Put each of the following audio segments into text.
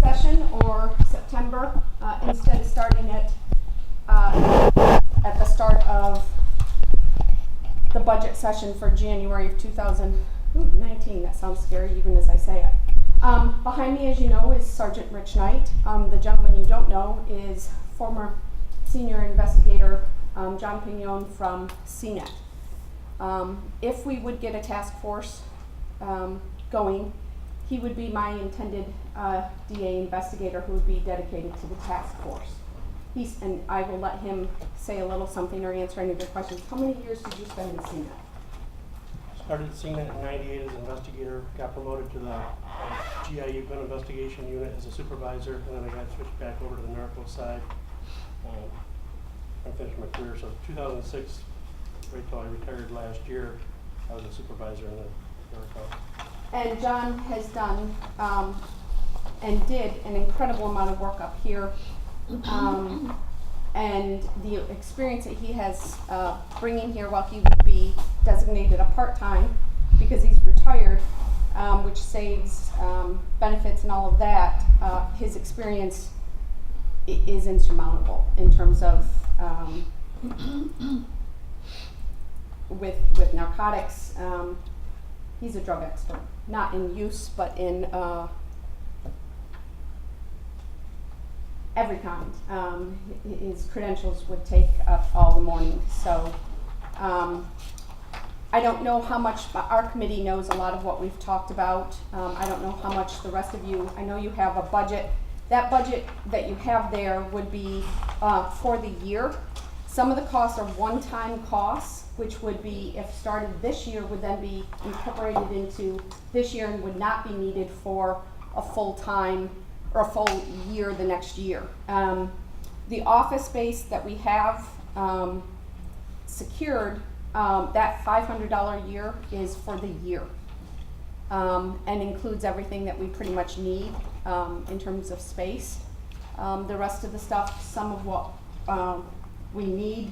session or September instead of starting it at the start of the budget session for January of 2019. That sounds scary even as I say it. Behind me, as you know, is Sergeant Rich Knight. The gentleman you don't know is former senior investigator John Pignon from CNET. If we would get a task force going, he would be my intended DA investigator who would be dedicated to the task force. And I will let him say a little something or answer any of your questions. How many years did you spend in CNET? Started CNET in '98 as an investigator, got promoted to the GIU gun investigation unit as a supervisor, and then I got switched back over to the narco side. I finished my career, so 2006, right till I retired last year, I was a supervisor in the narco. And John has done and did an incredible amount of work up here. And the experience that he has bringing here while he would be designated a part-time because he's retired, which saves benefits and all of that, his experience is insurmountable in terms of with narcotics. He's a drug expert, not in use, but in every kind. His credentials would take up all the morning. So I don't know how much our committee knows a lot of what we've talked about. I don't know how much the rest of you, I know you have a budget. That budget that you have there would be for the year. Some of the costs are one-time costs, which would be, if started this year, would then be incorporated into this year and would not be needed for a full-time or a full year the next year. The office space that we have secured, that $500 a year is for the year and includes everything that we pretty much need in terms of space. The rest of the stuff, some of what we need,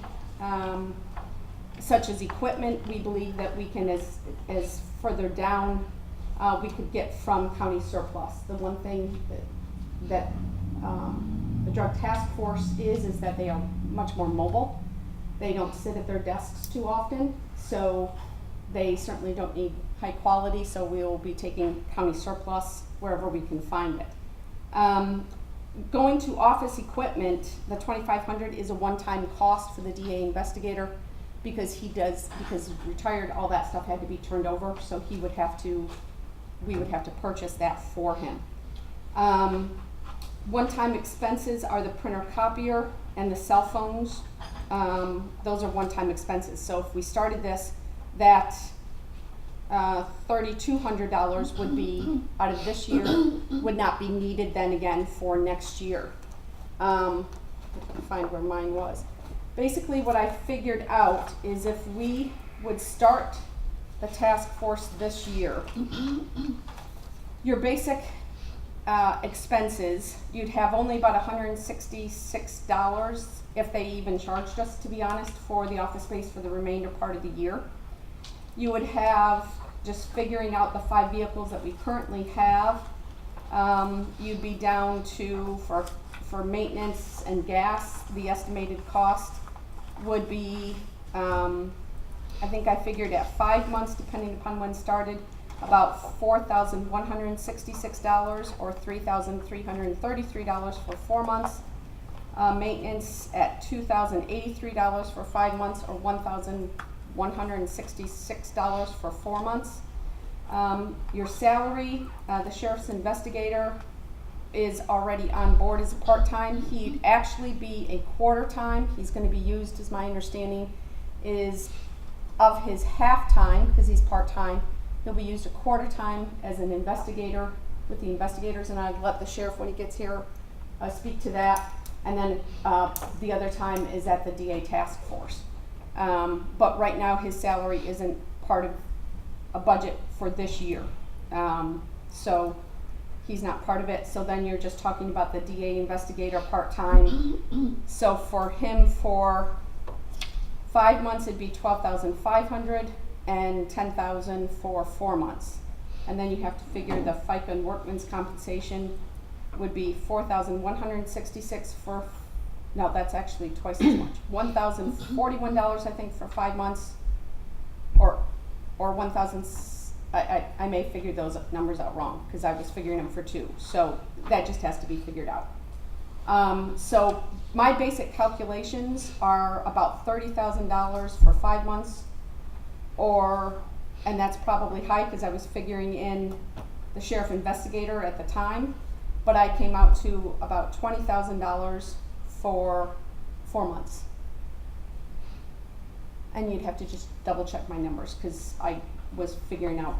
such as equipment, we believe that we can, as further down, we could get from county surplus. The one thing that the drug task force is that they are much more mobile. They don't sit at their desks too often, so they certainly don't need high quality, so we will be taking county surplus wherever we can find it. Going to office equipment, the $2,500 is a one-time cost for the DA investigator because because he's retired, all that stuff had to be turned over, so we would have to purchase that for him. One-time expenses are the printer copier and the cell phones. Those are one-time expenses. So if we started this, that $3,200 would be out of this year, would not be needed then again for next year. I can find where mine was. Basically what I figured out is if we would start the task force this year, your basic expenses, you'd have only about $166 if they even charged us, to be honest, for the office space for the remainder part of the year. You would have, just figuring out the 5 vehicles that we currently have, you'd be down to, for maintenance and gas, the estimated cost would be, I think I figured at 5 months, depending upon when started, about $4,166 or $3,333 for 4 months. Maintenance at $2,083 for 5 months or $1,166 for 4 months. Your salary, the sheriff's investigator is already on board as a part-time. He'd actually be a quarter-time. He's going to be used, as my understanding is, of his half-time, because he's part-time. He'll be used a quarter time as an investigator with the investigators, and I'd let the sheriff, when he gets here, speak to that. And then the other time is at the DA task force. But right now his salary isn't part of a budget for this year. So he's not part of it. So then you're just talking about the DA investigator part-time. So for him, for 5 months, it'd be $12,500 and $10,000 for 4 months. And then you have to figure the FICA and workman's compensation would be $4,166 for, no, that's actually twice as much. $1,041, I think, for 5 months, or 1,000. I may figure those numbers out wrong because I was figuring them for 2. So that just has to be figured out. So my basic calculations are about $30,000 for 5 months, and that's probably high because I was figuring in the sheriff investigator at the time, but I came out to about $20,000 for 4 months. And you'd have to just double check my numbers because I was figuring out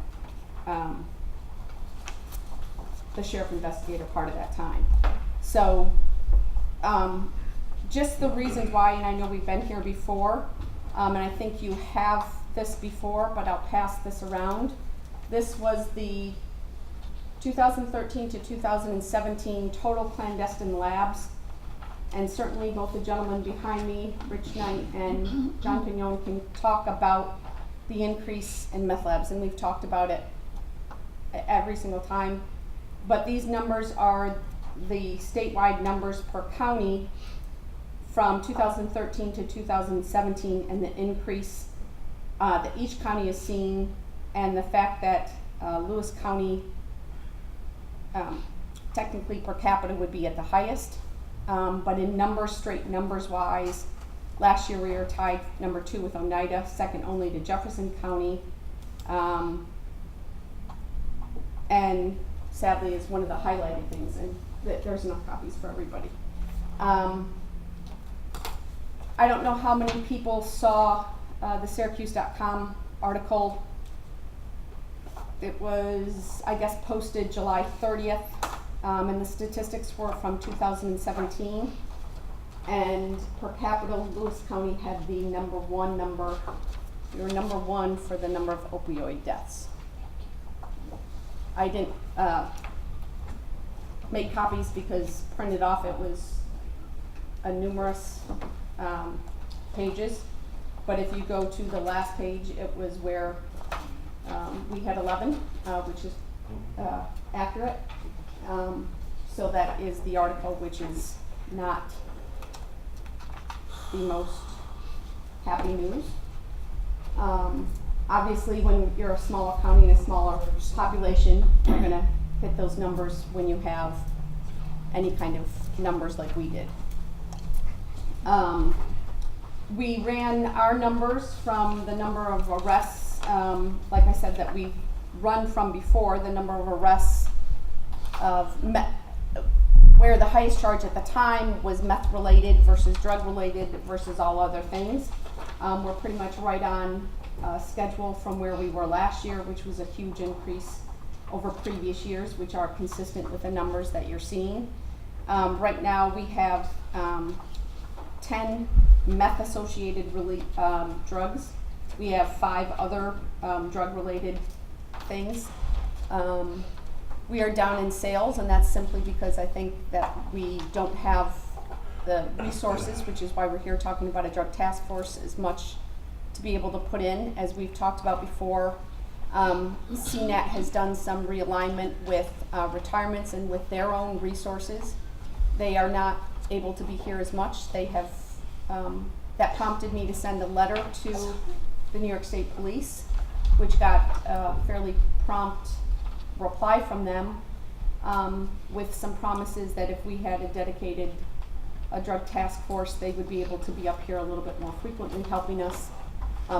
the sheriff investigator part of that time. So just the reasons why, and I know we've been here before, and I think you have this before, but I'll pass this around. This was the 2013 to 2017 total clandestine labs, and certainly both the gentlemen behind me, Rich Knight and John Pignon, can talk about the increase in meth labs, and we've talked about it every single time. But these numbers are the statewide numbers per county from 2013 to 2017, and the increase that each county is seeing, and the fact that Lewis County technically per capita would be at the highest, but in numbers, straight numbers wise, last year we were tied number 2 with Oneida, second only to Jefferson County, and sadly is one of the highlighted things, and there's enough copies for everybody. I don't know how many people saw the Syracuse.com article. It was, I guess, posted July 30th, and the statistics were from 2017. And per capita, Lewis County had the number 1 number. We were number 1 for the number of opioid deaths. I didn't make copies because printed off it was a numerous pages. But if you go to the last page, it was where we had 11, which is accurate. So that is the article, which is not the most happy news. Obviously, when you're a smaller county and a smaller population, you're going to hit those numbers when you have any kind of numbers like we did. We ran our numbers from the number of arrests, like I said, that we run from before, the number of arrests of where the highest charge at the time was meth related versus drug related versus all other things. We're pretty much right on schedule from where we were last year, which was a huge increase over previous years, which are consistent with the numbers that you're seeing. Right now we have 10 meth associated drugs. We have 5 other drug related things. We are down in sales, and that's simply because I think that we don't have the resources, which is why we're here talking about a drug task force, as much to be able to put in. As we've talked about before, CNET has done some realignment with retirements and with their own resources. They are not able to be here as much. They have, that prompted me to send a letter to the New York State Police, which got a fairly prompt reply from them, with some promises that if we had a drug task force, they would be able to be up here a little bit more frequently helping us,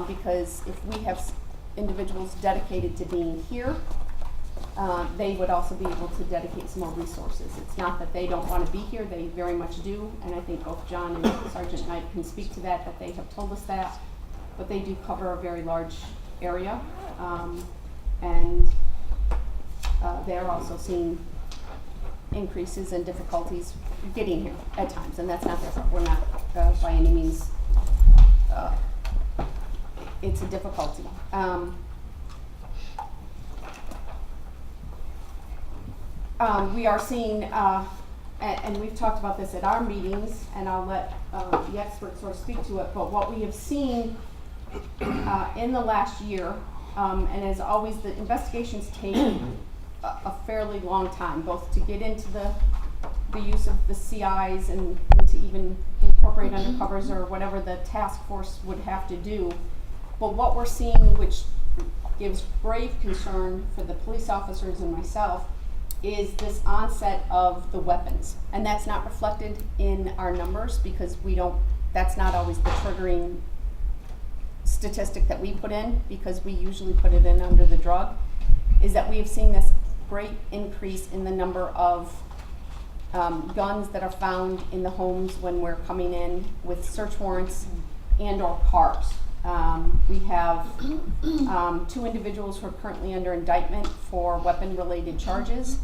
because if we have individuals dedicated to being here, they would also be able to dedicate some more resources. It's not that they don't want to be here, they very much do, and I think both John and Sergeant Knight can speak to that they have told us that, but they do cover a very large area, and they're also seeing increases and difficulties getting here at times, and that's not their fault. We're not by any means, it's a difficulty. We are seeing, and we've talked about this at our meetings, and I'll let the experts sort of speak to it, but what we have seen in the last year, and as always, the investigations take a fairly long time, both to get into the the use of the CIs and to even incorporate undercovers or whatever the task force would have to do. But what we're seeing, which gives grave concern for the police officers and myself, is this onset of the weapons. And that's not reflected in our numbers because that's not always the triggering statistic that we put in, because we usually put it in under the drug, is that we have seen this great increase in the number of guns that are found in the homes when we're coming in with search warrants and or cars. We have 2 individuals who are currently under indictment for weapon-related charges.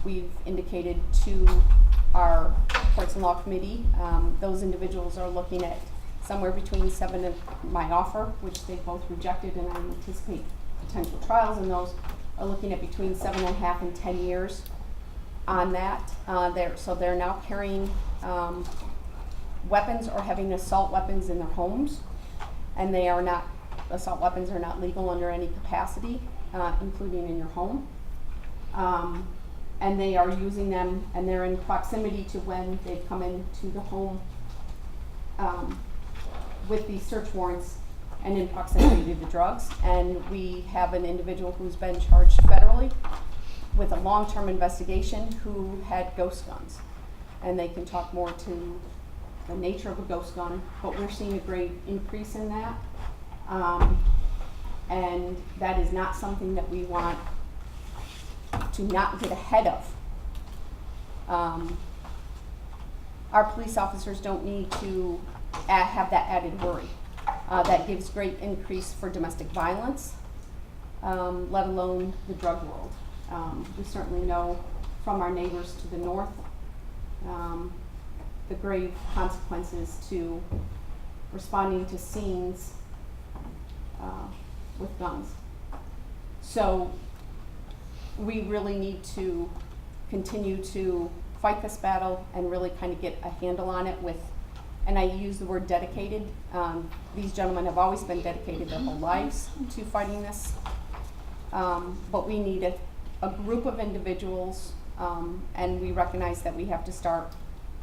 We've indicated to our Courts and Law Committee, those individuals are looking at somewhere between 7 and my offer, which they both rejected, and I anticipate potential trials, and those are looking at between 7.5 and 10 years on that. So they're now carrying weapons or having assault weapons in their homes, and assault weapons are not legal under any capacity, including in your home. And they are using them, and they're in proximity to when they've come into the home with these search warrants and in proximity to the drugs. And we have an individual who's been charged federally with a long-term investigation who had ghost guns. And they can talk more to the nature of a ghost gun, but we're seeing a great increase in that. And that is not something that we want to not get ahead of. Our police officers don't need to have that added worry. That gives great increase for domestic violence, let alone the drug world. We certainly know from our neighbors to the north the grave consequences to responding to scenes with guns. So we really need to continue to fight this battle and really kind of get a handle on it with, and I use the word dedicated. These gentlemen have always been dedicated their whole lives to fighting this. But we need a group of individuals, and we recognize that we have to start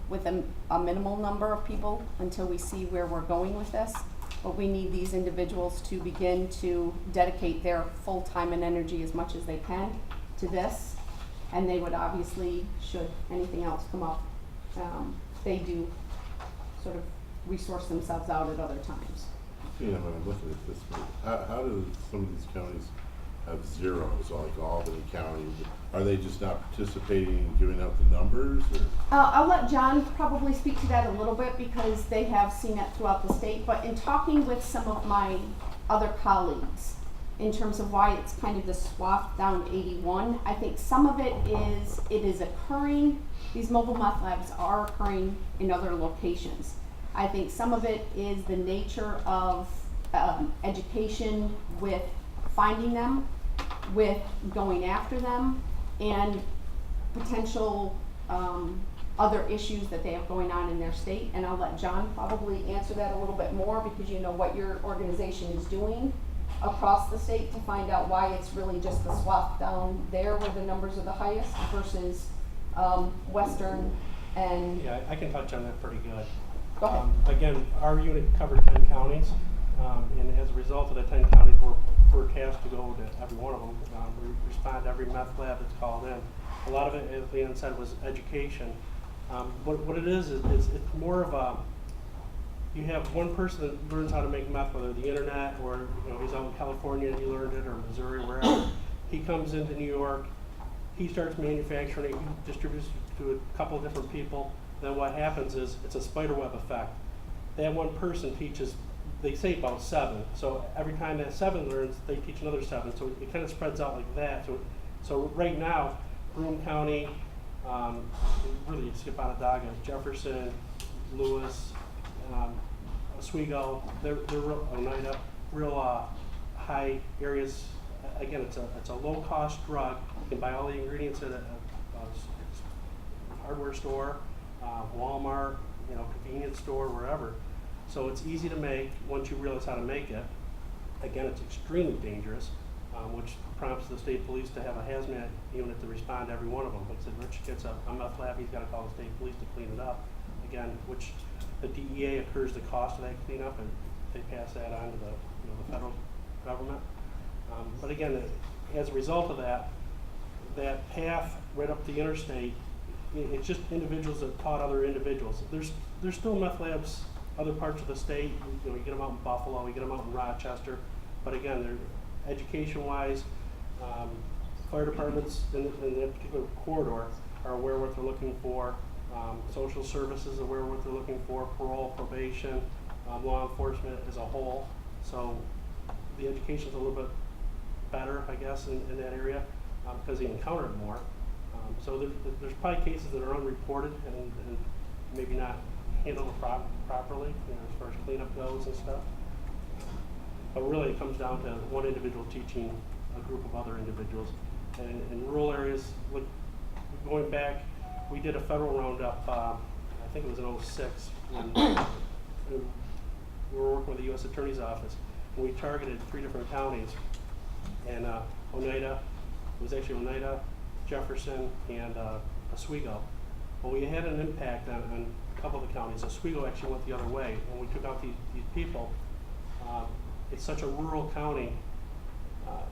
with a minimal number of people until we see where we're going with this. But we need these individuals to begin to dedicate their full time and energy as much as they can to this. And they would obviously, should anything else come up, they do sort of resource themselves out at other times. You know, when I'm looking at this, how do some of these counties have zeros, like Albany County? Are they just not participating in giving out the numbers? Or? I'll let John probably speak to that a little bit because they have seen it throughout the state. But in talking with some of my other colleagues, in terms of why it's kind of the swath down 81, I think some of it is occurring, these mobile meth labs are occurring in other locations. I think some of it is the nature of education with finding them, with going after them, and potential other issues that they have going on in their state. And I'll let John probably answer that a little bit more because you know what your organization is doing across the state to find out why it's really just the swath down there where the numbers are the highest versus western and... Yeah, I can touch on that pretty good. Go ahead. Again, our unit covered 10 counties, and as a result of the 10 counties, we're tasked to go to every one of them. We respond to every meth lab that's called in. A lot of it, as Leanne said, was education. What it is it's more of a, you have one person that learns how to make meth, whether the internet or he's out in California and he learned it, or Missouri, wherever. He comes into New York, he starts manufacturing it, he distributes it to a couple of different people. Then what happens is it's a spiderweb effect. That one person teaches, they say about 7. So every time that 7 learns, they teach another 7. So it kind of spreads out like that. So right now, Broome County, really skip Onondaga, Jefferson, Lewis, Oswego, they're real, Oneida, real high areas. Again, it's a low cost drug. You can buy all the ingredients at a hardware store, Walmart, convenience store, wherever. So it's easy to make once you realize how to make it. Again, it's extremely dangerous. which prompts the state police to have a hazmat unit to respond to every one of them. Like I said, Rich gets a meth lab, he's gotta call the state police to clean it up. Again, which the DEA accrues the cost of that cleanup, and they pass that on to the, the federal government. But again, as a result of that, that path right up the interstate, it's just individuals that taught other individuals. There's still meth labs other parts of the state. You get them out in Buffalo, you get them out in Rochester. But again, they're education-wise, fire departments in that particular corridor are aware of what they're looking for. Social services are aware of what they're looking for. Parole, probation, law enforcement as a whole. So the education's a little bit better, I guess, in that area because they encounter it more. So there's probably cases that are unreported and maybe not handled properly, as far as cleanup goes and stuff. But really, it comes down to one individual teaching a group of other individuals. And in rural areas, going back, we did a federal roundup. I think it was in '06 when we were working with the U.S. Attorney's Office, and we targeted 3 different counties. And Oneida, it was actually Oneida, Jefferson, and Oswego. Well, we had an impact on a couple of the counties. Oswego actually went the other way, and we took out these people. It's such a rural county.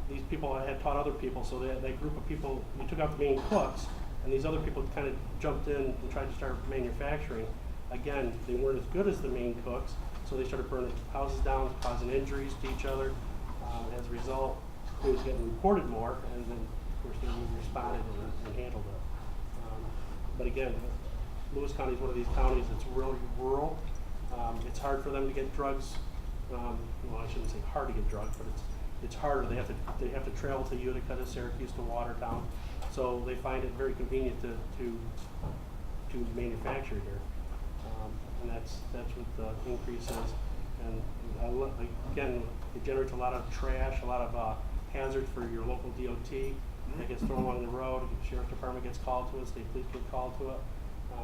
These people had taught other people, so that group of people, we took out the main cooks, and these other people kind of jumped in and tried to start manufacturing. Again, they weren't as good as the main cooks, so they started burning houses down, causing injuries to each other. As a result, it was getting reported more, and then of course they responded and handled it. But again, Lewis County is one of these counties that's really rural. It's hard for them to get drugs. Well, I shouldn't say hard to get drugs, but it's harder. They have to travel to Utica, to Syracuse, to Watertown. So they find it very convenient to manufacture here, and that's what the increase is. And again, it generates a lot of trash, a lot of hazards for your local DOT. That gets thrown along the road. The sheriff's department gets called to it. State police get called to it.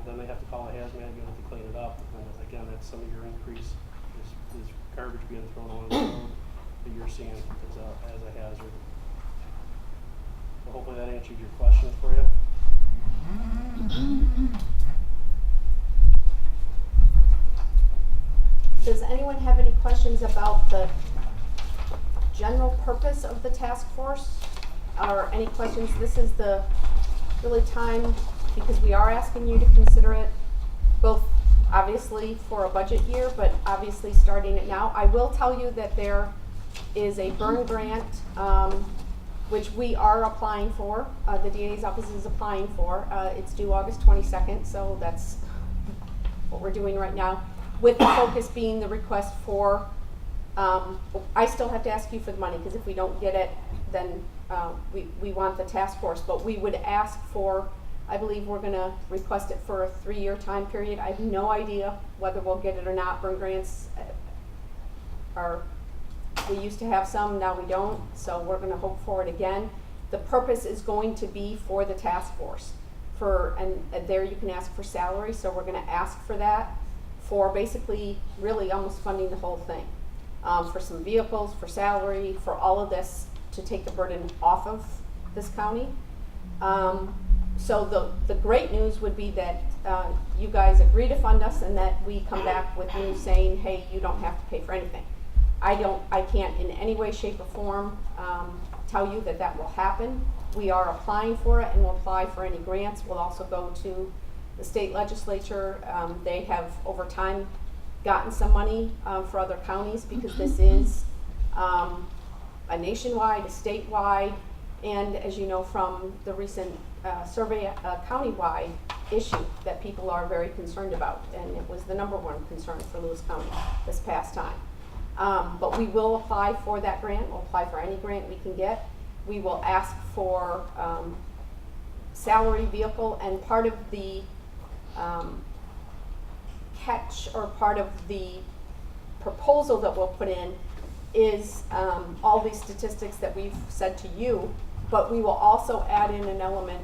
Then they have to call a hazmat unit to clean it up. And again, that's some of your increase is garbage being thrown along the road that you're seeing as a hazard. So hopefully that answered your question for you. Does anyone have any questions about the general purpose of the task force? Or any questions? This is the really time, because we are asking you to consider it both obviously for a budget year, but obviously starting it now. I will tell you that there is a burn grant, which we are applying for. The DA's office is applying for. It's due August 22nd, so that's what we're doing right now, with the focus being the request for, I still have to ask you for the money, because if we don't get it, then we want the task force, but we would ask for, I believe we're going to request it for a 3-year time period. I have no idea whether we'll get it or not. Burn grants we used to have some, now we don't, so we're going to hope for it again. The purpose is going to be for the task force. And there you can ask for salary, so we're going to ask for that, for basically really almost funding the whole thing. For some vehicles, for salary, for all of this, to take the burden off of this county. So the great news would be that you guys agree to fund us, and that we come back with you saying, hey, you don't have to pay for anything. I can't in any way, shape, or form tell you that will happen. We are applying for it, and we'll apply for any grants. We'll also go to the state legislature. They have over time gotten some money for other counties, because this is a nationwide, a statewide, and as you know from the recent survey, a countywide issue that people are very concerned about, and it was the #1 concern for Lewis County this past time. But we will apply for that grant. We'll apply for any grant we can get. We will ask for salary, vehicle, and part of the catch, or part of the proposal that we'll put in, is all these statistics that we've said to you, but we will also add in an element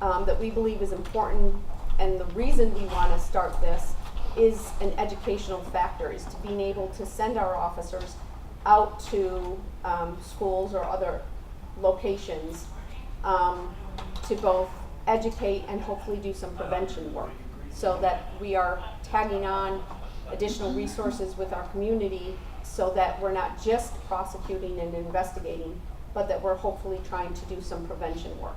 that we believe is important, and the reason we want to start this is an educational factor, is to being able to send our officers out to schools or other locations to both educate and hopefully do some prevention work, so that we are tagging on additional resources with our community, so that we're not just prosecuting and investigating, but that we're hopefully trying to do some prevention work.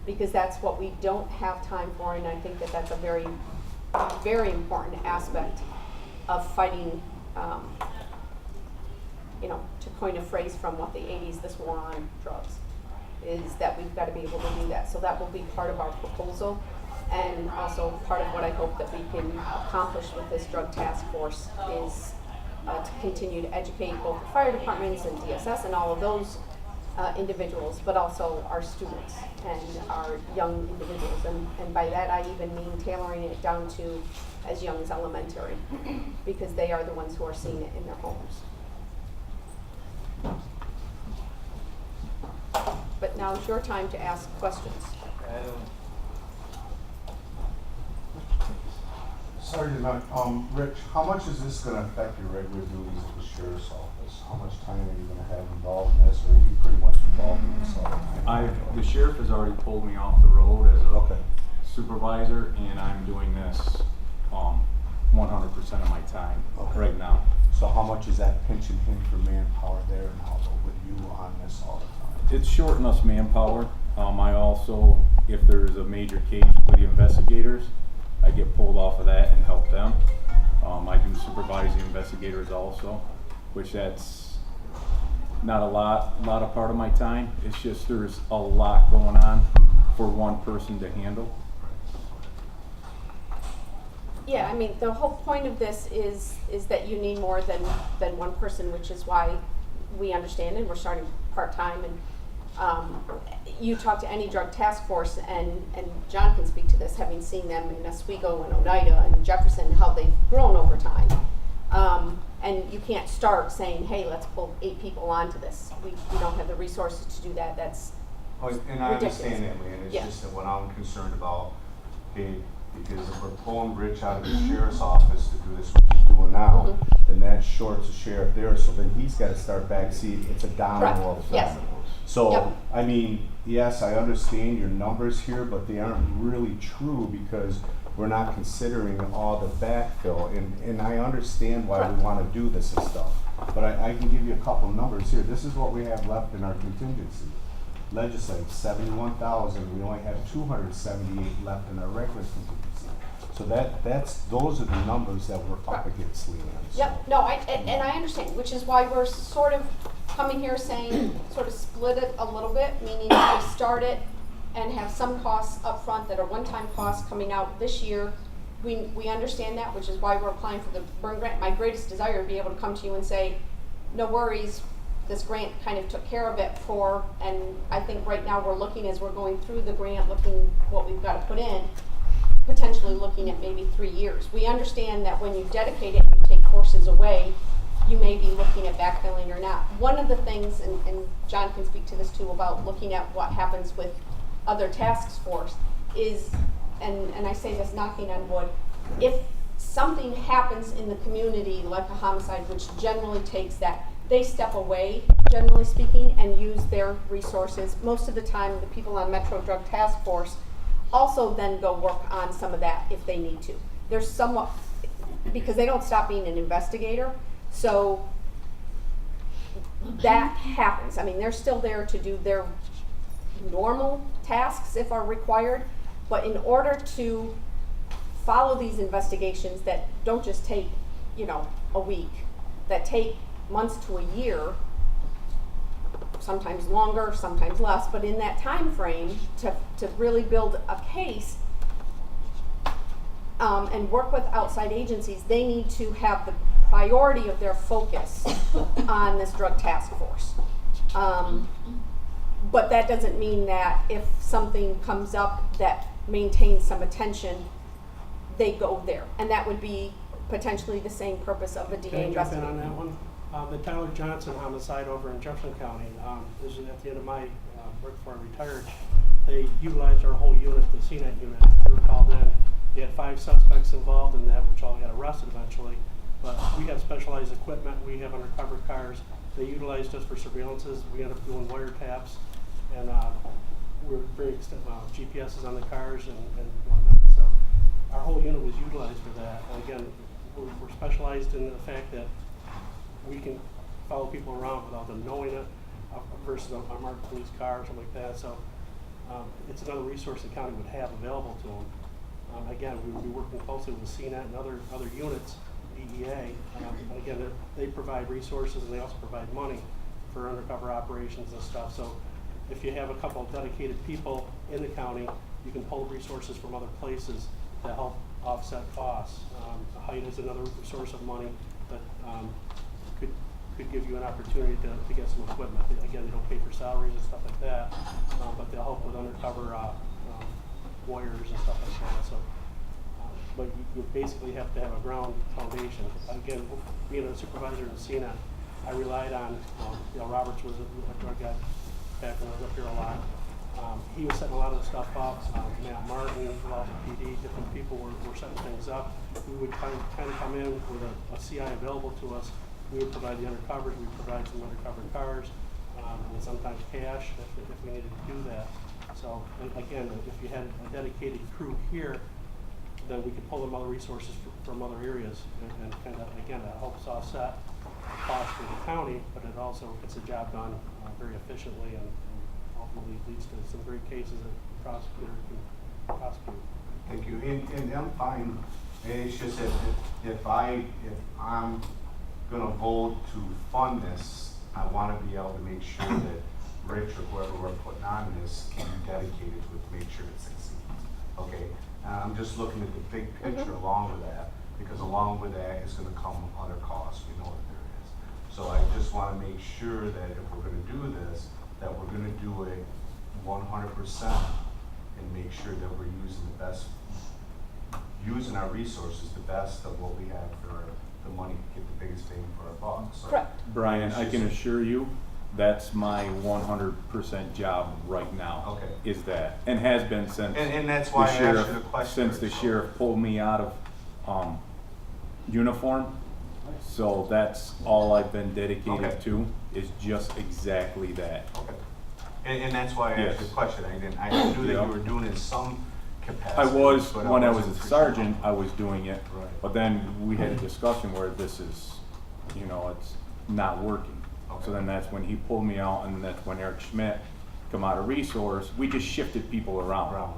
Because that's what we don't have time for, and I think that that's a very, very important aspect of fighting, to coin a phrase from the 80s, this war on drugs, is that we've got to be able to do that. So that will be part of our proposal, and also part of what I hope that we can accomplish with this drug task force is to continue to educate both the fire departments and DSS and all of those individuals, but also our students and our young individuals. And by that I even mean tailoring it down to as young as elementary, because they are the ones who are seeing it in their homes. But now it's your time to ask questions. Sorry to not, Rich, how much is this gonna affect your regular duties at the sheriff's office? How much time are you gonna have involved in this, or are you pretty much involved in this all the time? The sheriff has already pulled me off the road as a Okay. supervisor, and I'm doing this 100% of my time Okay. right now. So how much is that pinching him for manpower there now, with you on this all the time? It's shorting us manpower. I also, if there's a major case with the investigators, I get pulled off of that and help them. I do supervise the investigators also, which that's not a lot of part of my time. It's just there's a lot going on for one person to handle. Yeah, I mean, the whole point of this is that you need more than one person, which is why we understand, and we're starting part-time. And you talk to any drug task force, and John can speak to this, having seen them in Oswego and Oneida and Jefferson, how they've grown over time. And you can't start saying, hey, let's pull 8 people onto this. We don't have the resources to do that. That's Oh, and I ridiculous. understand that, man, it's Yeah. just that what I'm concerned about, okay, because if we're pulling Rich out of the sheriff's office to do this, what he's doing now, Mhm. then that shorts the sheriff there, so then he's gotta start back, see, it's a domino Correct. effect. Yes. So, Yep. I mean, yes, I understand your numbers here, but they aren't really true because we're not considering all the backfill, and I understand why Correct. we wanna do this and stuff. But I can give you a couple numbers here. This is what we have left in our contingency. Legislative, 71,000, we only have 278 left in our regular contingency. So those are the numbers that we're up against, Leanne. So- Yep, no, and I understand, which is why we're sort of coming here saying, sort of split it a little bit, meaning we start it and have some costs up front that are one-time costs coming out this year. We understand that, which is why we're applying for the burn grant. My greatest desire would be able to come to you and say, no worries, this grant kind of took care of it and I think right now we're looking, as we're going through the grant, looking what we've got to put in, potentially looking at maybe 3 years. We understand that when you dedicate it and you take courses away, you may be looking at backfilling or not. One of the things, and John can speak to this too, about looking at what happens with other task force is, and I say this knocking on wood, if something happens in the community like a homicide, which generally takes that, they step away, generally speaking, and use their resources. Most of the time, the people on Metro Drug Task Force also then go work on some of that if they need to. They're somewhat, because they don't stop being an investigator, so that happens. I mean, they're still there to do their normal tasks if are required, but in order to follow these investigations that don't just take, a week, that take months to a year, sometimes longer, sometimes less, but in that time frame to really build a case and work with outside agencies, they need to have the priority of their focus on this drug task force. But that doesn't mean that if something comes up that maintains some attention, they go there. And that would be potentially the same purpose of a DA Can I jump in investigation. on that one? The Tyler Johnson homicide over in Jefferson County, this is at the end of my work before I retired. They utilized our whole unit, the CNET unit. We were called in. They had 5 suspects involved in that, which all got arrested eventually. But we have specialized equipment. We have undercover cars. They utilized us for surveillances. We ended up doing wiretaps, and we're very GPSs on the cars and whatnot. So our whole unit was utilized for that. And again, we're specialized in the fact that we can follow people around without them knowing it, versus a marked police car or something like that. So it's another resource the county would have available to them. Again, we would be working closely with CNET and other units, DEA. And again, they provide resources and they also provide money for undercover operations and stuff. So if you have a couple of dedicated people in the county, you can pull resources from other places to help offset costs. Height is another source of money that could give you an opportunity to get some equipment. Again, they don't pay for salaries and stuff like that, but they'll help with undercover wires and stuff like that. So, but you basically have to have a ground foundation. Again, being a supervisor in CNET, I relied on, Roberts was a drug guy back when I was up here a lot. He was setting a lot of the stuff up. Matt Martin, Walter PD, different people were setting things up. We would kind of come in with a CI available to us. We would provide the undercovers. We would provide some undercover cars, and sometimes cash if we needed to do that. So again, if you had a dedicated crew here, then we could pull them other resources from other areas, and kind of, again, that helps offset the cost for the county, but it also gets the job done very efficiently and ultimately leads to some great cases that the prosecutor can prosecute. Thank you, and I'm fine. It's just that if I'm gonna vote to fund this, I wanna be able to make sure that Rich or whoever we're putting on this can be dedicated to it to make sure it succeeds. Okay, I'm just looking at the big picture along with that, because along with that is gonna come other costs, we know that there is. So I just wanna make sure that if we're gonna do this, that we're gonna do it 100% and make sure that we're using our resources the best of what we have for the money to get the biggest bang for our buck. So Correct. Brian, I can assure you, that's my 100% job right now. Okay. Is that, and has been since And that's why I asked sheriff, you the question. since the sheriff pulled me out of uniform. So that's all I've been dedicated Okay. to, is just exactly that. Okay. And that's why I asked Yes. the question. I knew that Yeah. you were doing it in some capacity. I was, but when I was wasn't a for sergeant, sure. I was doing it. Right. But then we had a discussion where this is, it's not working. Okay. So then that's when he pulled me out, and that's when Eric Schmidt come out of resource. We just shifted people around. Right.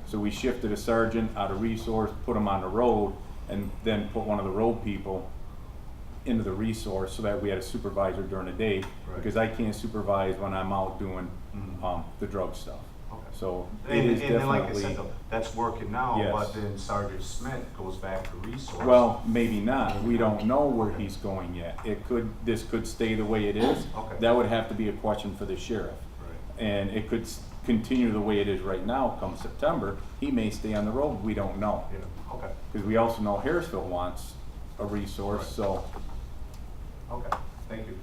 So we shifted a sergeant out of resource, put him on the road, and then put one of the road people into the resource so that we had a supervisor during the day. Right. Because I can't supervise when I'm out doing Mhm. the drug stuff. Okay. So it is And then, like I definitely, said, though, that's working now, Yes. but then Sergeant Smith goes back to resource. well, maybe not. We don't know where he's going yet. This could stay the way it is. Okay. That would have to be a question for the sheriff. Right. And it could continue the way it is right now come September. He may stay on the road, we don't know. Yeah, okay, Because we also know Harrisville wants a resource, Right. so. okay, thank you.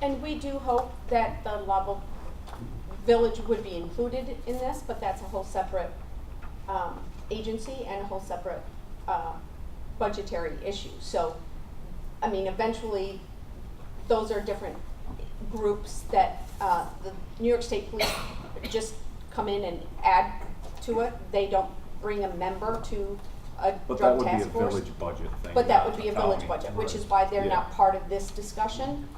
And we do hope that the Level Village would be included in this, but that's a whole separate agency and a whole separate budgetary issue. So, I mean, eventually, those are different groups that the New York State Police just come in and add to it. They don't bring a member to a But that drug would be a task force. village budget thing. But that not would be a the village county. budget, which is Right. why they're Yeah. not part of this discussion.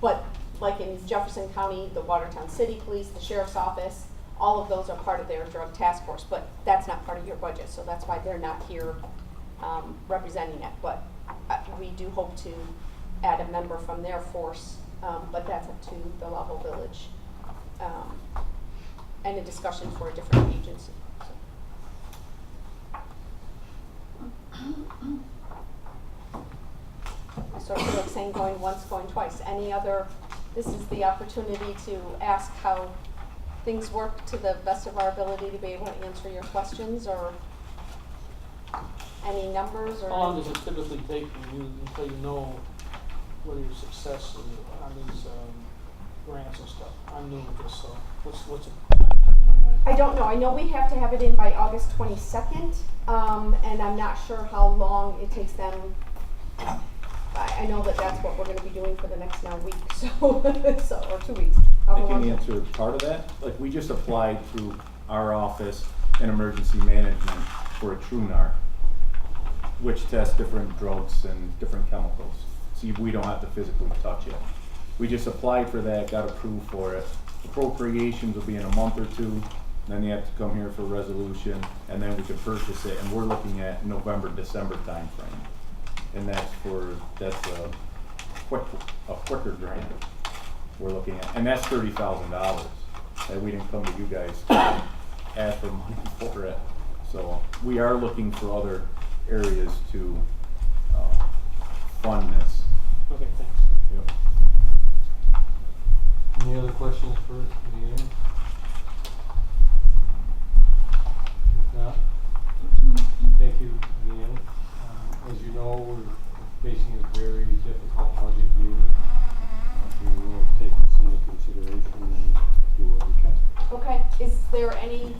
But like in Jefferson County, the Watertown City Police, the Sheriff's Office, all of those are part of their drug task force, but that's not part of your budget, so that's why they're not here representing it. But we do hope to add a member from their force, but that's up to the Level Village. And a discussion for a different agency. I sort of feel like saying going once, going twice. This is the opportunity to ask how things work to the best of our ability to be able to answer your questions, or any numbers, or. How long does it typically take until you know whether your success on these grants and stuff? I'm new with this, so what's a time frame on that? I don't know. I know we have to have it in by August 22nd, and I'm not sure how long it takes them. I know that that's what we're gonna be doing for the next now week, so, or 2 weeks. I however can long. answer part of that. Like, we just applied through our office and emergency management for a TruNAR, which tests different drugs and different chemicals. See, we don't have to physically touch it. We just applied for that, got approved for it. Appropriations will be in a month or two, then you have to come here for resolution, and then we could purchase it, and we're looking at November, December timeframe. And that's a quicker grant we're looking at, and that's $30,000. And we didn't come to you guys to ask for money for it. So we are looking for other areas to fund this. Okay, thanks. Yep. Any other questions for Leanne? If not, thank you, Leanne. As you know, we're facing a very difficult budget year. We will take this into consideration and do what we can. Okay, is there any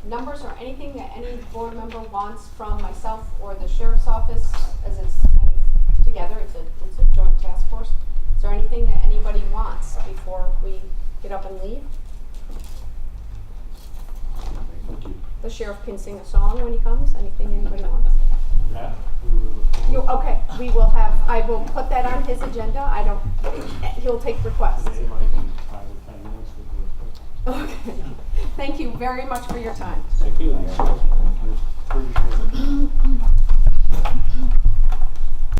numbers or anything that any board member wants from myself or the sheriff's office, as it's kind of together, it's a joint task force? Is there anything that anybody wants before we get up and leave? Thank you. The sheriff can sing a song when he comes, anything anybody wants? That, we will look forward. Okay, I will put that on his agenda, he'll take requests. Today might be 5 or 10 minutes with work. Okay, thank you very much for your time. Thank you. Appreciate it.